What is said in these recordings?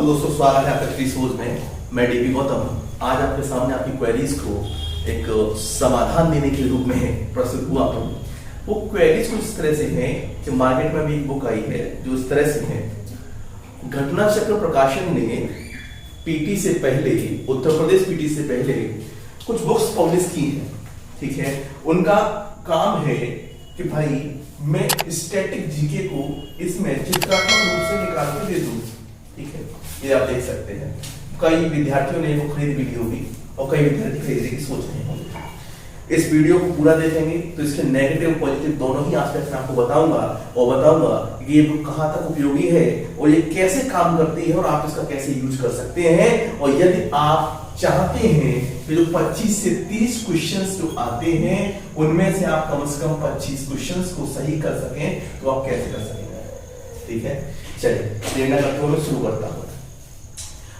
तो दोस्तों स्वागत है आपका क्रिसोज में। मैं डीपी गौतम आज आपके सामने आपकी क्वेरीज को एक समाधान देने के रूप में प्रस्तुत हुआ हूँ। वो क्वेरीज कुछ इस तरह से हैं कि मार्केट में भी एक बुक आई है जो इस तरह से है। घटना चक्र प्रकाशन ने पीटी से पहले, उत्तर प्रदेश पीटी से पहले कुछ बुक्स पब्लिश की हैं, ठीक है। उनका काम है कि भाई मैं स्टैटिक जीके को इसमें चित्रात्मक रूप से निकाल के दे दूं, ठीक है। ये आप देख सकते हैं कई विद्यार्थियों ने वो खरीद वीडियो भी और कई विद्यार्थी खरीदने की सोच रहे होंगे। इस वीडियो को पूरा देखेंगे तो इसके नेगेटिव पॉजिटिव दोनों ही एस्पेक्ट मैं आपको बताऊंगा और बताऊंगा कि ये बुक कहां तक उपयोगी है और ये कैसे काम करती है और आप इसका कैसे यूज कर सकते हैं। और यदि आप चाहते हैं कि जो 25 से 30 क्वेश्चंस जो आते हैं उनमें से आप कम से कम 25 क्वेश्चंस को सही कर सकें तो आप कैसे कर सकेंगे, ठीक है। चलिए प्रेरणा करते हुए शुरू करता हूं।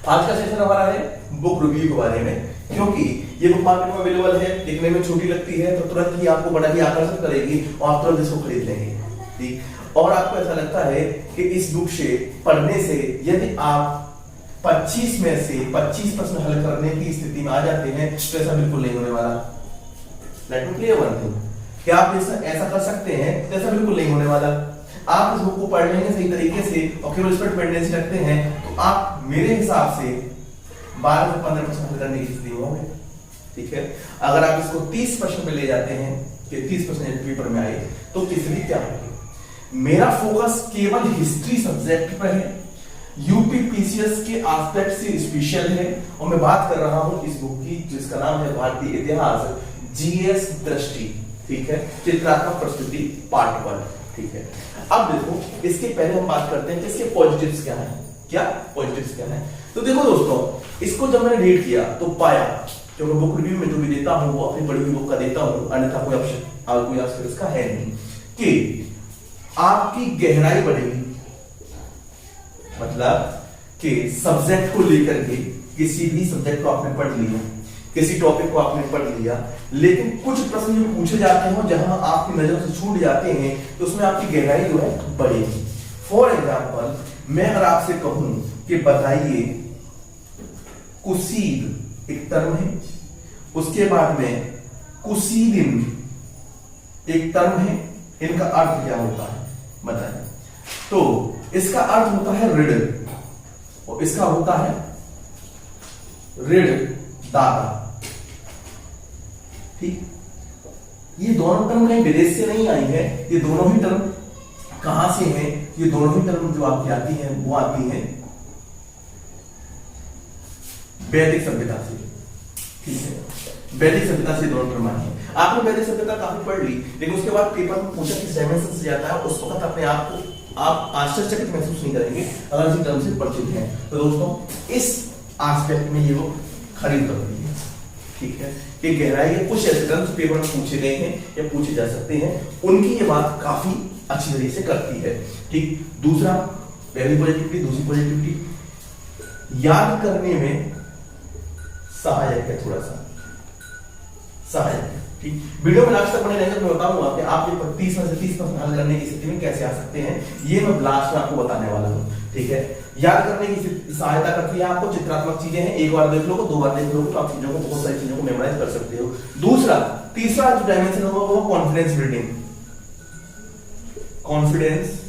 आज का सेशन हमारा है बुक रिव्यू के बारे में, क्योंकि ये बुक मार्केट में अवेलेबल है, दिखने में छोटी लगती है तो तुरंत ही आपको बड़ा ही आकर्षित करेगी और आप तुरंत इसको खरीद लेंगे, ठीक। और आपको ऐसा लगता है कि इस बुक से पढ़ने से यदि आप 25 में से 25 प्रश्न हल करने की स्थिति में आ जाते हैं तो ऐसा बिल्कुल नहीं होने वाला। Let me clear one thing, क्या आप ऐसा कर सकते हैं तो ऐसा बिल्कुल नहीं होने वाला। आप इस बुक को पढ़ लेंगे सही तरीके से और केवल इस पर डिपेंडेंसी रखते हैं तो आप मेरे हिसाब से 12 से 15 प्रश्न हल करने की स्थिति में होंगे, ठीक है। अगर आप इसको 30 प्रश्न पे ले जाते हैं कि 30 प्रश्न पेपर में आए तो स्थिति क्या होगी। मेरा फोकस केवल हिस्ट्री सब्जेक्ट पर है, यूपीपीसीएस के एस्पेक्ट से स्पेशल है और मैं बात कर रहा हूं इस बुक की जिसका नाम है भारतीय इतिहास जीएस दृष्टि, ठीक है। चित्रात्मक प्रस्तुति पार्ट 1, ठीक है। अब देखो इसके पहले हम बात करते हैं कि इसके पॉजिटिव्स क्या हैं। क्या पॉजिटिव्स क्या हैं? तो देखो दोस्तों, इसको जब मैंने रीड किया तो पाया, क्योंकि बुक रिव्यू में जो भी देता हूं वो अपनी पढ़ी हुई बुक का देता हूं, अन्यथा कोई ऑप्शन इसका है नहीं, कि आपकी गहराई बढ़ेगी। मतलब कि सब्जेक्ट को लेकर के किसी भी सब्जेक्ट को आपने पढ़ लिया, किसी टॉपिक को आपने पढ़ लिया, लेकिन कुछ प्रश्न जो पूछे जाते हैं जहां आपकी नजर से छूट जाते हैं तो उसमें आपकी गहराई जो है बढ़ेगी। फॉर एग्जाम्पल, मैं अगर आपसे कहूं कि बताइए कुसीद एक टर्म है, उसके बाद में कुसीदिन एक टर्म है, इनका अर्थ क्या होता है बताइए। तो इसका अर्थ होता है ऋण और इसका होता है ऋण दाता, ठीक। ये दोनों टर्म कहीं विदेश से नहीं आई है, ये दोनों ही टर्म कहां से हैं? ये दोनों ही टर्म जो आपकी आती हैं वो आती हैं वैदिक सभ्यता से, ठीक है। वैदिक सभ्यता से दोनों टर्म आई हैं। आपने वैदिक सभ्यता काफी पढ़ ली, लेकिन उसके बाद पेपर में पूछा किस डायमेंशन से जाता है, उस वक्त अपने आप को आप आश्चर्यचकित महसूस नहीं करेंगे अगर इसी टर्म से परिचित हैं। तो दोस्तों इस एस्पेक्ट में ये वो खरीद करती है, ठीक है। कि गहराई के कुछ ऐसे टर्म्स पेपर में पूछे गए हैं या पूछे जा सकते हैं, उनकी ये बात काफी अच्छी तरीके से करती है, ठीक। दूसरा, पहली पॉजिटिविटी, दूसरी पॉजिटिविटी याद करने में सहायक है, थोड़ा सा सहायक है, ठीक। वीडियो में लास्ट तक बने रहेंगे तो मैं बताऊंगा कि आप ये 30 में से 30 प्रश्न हल करने की स्थिति में कैसे आ सकते हैं, ये मैं लास्ट में आपको बताने वाला हूं, ठीक है। याद करने की सहायता करती है आपको, चित्रात्मक चीजें हैं, एक बार देख लो, 2 बार देख लो तो आप चीजों को, बहुत सारी चीजों को मेमोराइज कर सकते हो। दूसरा, तीसरा जो डायमेंशन होगा वो confidence building, confidence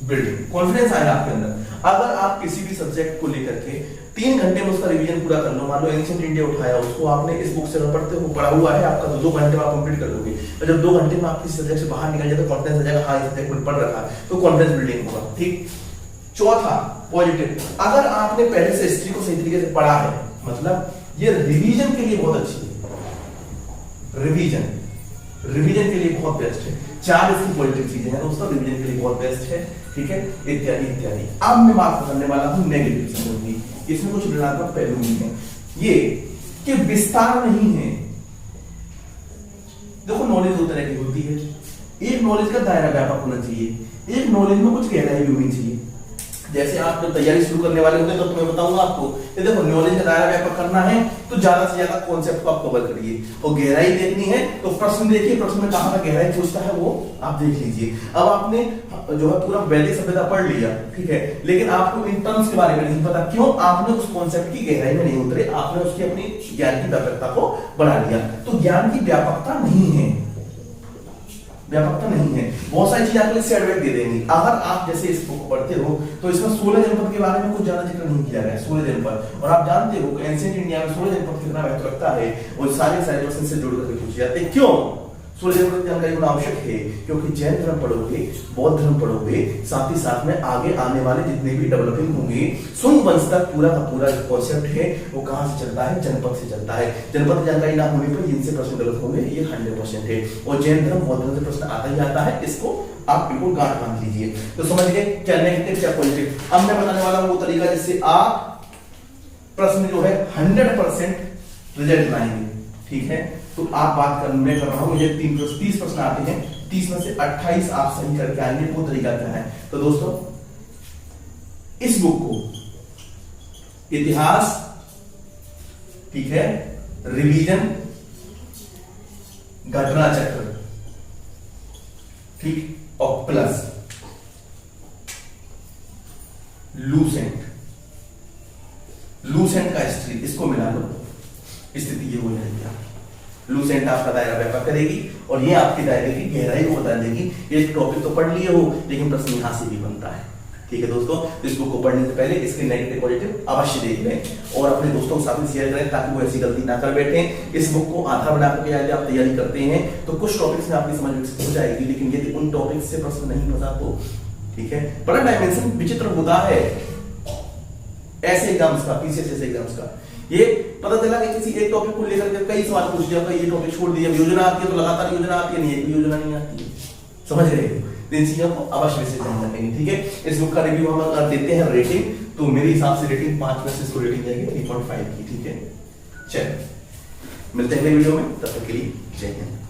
building, confidence आएगा आपके अंदर। अगर आप किसी भी सब्जेक्ट को लेकर के 3 घंटे में उसका रिवीजन पूरा कर लो, मान लो एंशिएंट इंडिया उठाया, उसको आपने इस बुक से पढ़ते हो पढ़ा हुआ है आपका, तो 2 घंटे में आप कंप्लीट कर लोगे। और जब 2 घंटे में आप किसी सब्जेक्ट से बाहर निकल जाए तो कॉन्फिडेंस आ जाएगा, हाँ ये सब्जेक्ट में पढ़ रखा है, तो कॉन्फिडेंस बिल्डिंग होगा, ठीक। चौथा पॉजिटिव, अगर आपने पहले से हिस्ट्री को सही तरीके से पढ़ा है, मतलब ये रिवीजन के लिए बहुत अच्छी है, रिवीजन के लिए बहुत बेस्ट है। 4 इसकी पॉजिटिव चीजें हैं दोस्तों, रिवीजन के लिए बहुत बेस्ट है, ठीक है, इत्यादि इत्यादि। अब मैं बात करने वाला हूं नेगेटिव समझ की, इसमें कुछ ऋणात्मक पहलू नहीं है, ये कि विस्तार नहीं है। देखो नॉलेज 2 तरह की होती है, एक नॉलेज का दायरा व्यापक होना चाहिए, एक नॉलेज में कुछ गहराई भी होनी चाहिए। जैसे आप जब तैयारी शुरू करने वाले होंगे तो मैं बताऊंगा आपको कि देखो नॉलेज का दायरा व्यापक करना है तो ज्यादा से ज्यादा कॉन्सेप्ट को आप कवर करिए, और गहराई देखनी है तो प्रश्न देखिए, प्रश्न में कहां का गहराई पूछता है वो आप देख लीजिए। अब आपने जो है पूरा वैदिक सभ्यता पढ़ लिया, ठीक है, लेकिन आपको इन टर्म्स के बारे में नहीं पता, क्यों? आपने उस कॉन्सेप्ट की गहराई में नहीं उतरे, आपने उसकी अपनी ज्ञान की व्यापकता को बढ़ा लिया। तो ज्ञान की व्यापकता नहीं है, व्यापकता नहीं है। बहुत सारी चीजें आपको इससे एडवाइस दे देंगी। अगर आप जैसे इस बुक पढ़ते हो तो इसमें 16 जनपद के बारे में कुछ ज्यादा जिक्र नहीं किया गया है, 16 जनपद, और आप जानते हो कि एंशिएंट इंडिया में 16 जनपद कितना महत्व रखता है, और सारे क्वेश्चन से जुड़ करके पूछे जाते हैं। क्यों 16 जनपद की जानकारी होना आवश्यक है? क्योंकि जैन धर्म पढ़ोगे, बौद्ध धर्म पढ़ोगे, साथ ही साथ में आगे आने वाले जितने भी डेवलपिंग होंगे सुंग वंश तक पूरा का पूरा जो कॉन्सेप्ट है वो कहां से चलता है? जनपद से चलता है। जनपद की जानकारी ना होने पर इनसे प्रश्न गलत होंगे, ये 100% है। और जैन धर्म बौद्ध धर्म से प्रश्न आता ही आता है, इसको आप बिल्कुल गांठ बांध लीजिए। तो समझ गए क्या नेगेटिव क्या पॉजिटिव। अब मैं बताने वाला हूं वो तरीका जिससे आप प्रश्न जो है 100% रिजल्ट लाएंगे, ठीक है। तो आप बात कर, मैं कर रहा हूं, मुझे 30 प्रश्न आते हैं, 30 में से 28 आप सही करके आएंगे। वो तरीका क्या है? तो दोस्तों इस बुक को इतिहास, ठीक है, रिवीजन, घटना चक्र, ठीक, और प्लस लूसेंट का हिस्ट्री, इसको मिला लो, स्थिति ये हो जाएगी। लूसेंट आपका दायरा व्यापक करेगी और ये आपके दायरे की गहराई को बता देगी। ये टॉपिक तो पढ़ लिए हो, लेकिन प्रश्न यहां से भी बनता है, ठीक है दोस्तों। तो इस बुक को पढ़ने से पहले इसके नेगेटिव पॉजिटिव अवश्य देख लें और अपने दोस्तों के साथ में शेयर करें, ताकि वो ऐसी गलती ना कर बैठे। इस बुक को आधार बना करके यदि आप तैयारी करते हैं तो कुछ टॉपिक्स में आपकी समझ विकसित हो जाएगी, लेकिन यदि उन टॉपिक्स से प्रश्न नहीं फंसा तो, ठीक है, बड़ा डायमेंशन विचित्र होता है ऐसे एग्जाम्स का, पीसीएस जैसे एग्जाम्स का। ये पता चला कि किसी एक टॉपिक को लेकर के कई सवाल पूछ दिया, ये टॉपिक छोड़ दिया, योजना आती है तो लगातार योजना आती है, नहीं है योजना नहीं आती है, समझ रहे हो? इन चीजों को अवश्य से ध्यान रखेंगे, ठीक है। इस बुक का रिव्यू हम अगर देते हैं रेटिंग, तो मेरे हिसाब से रेटिंग 5 में से इसको रेटिंग जाएगी 3.5 की, ठीक है। चलिए मिलते हैं अगले वीडियो में, तब तक के लिए जय हिंद।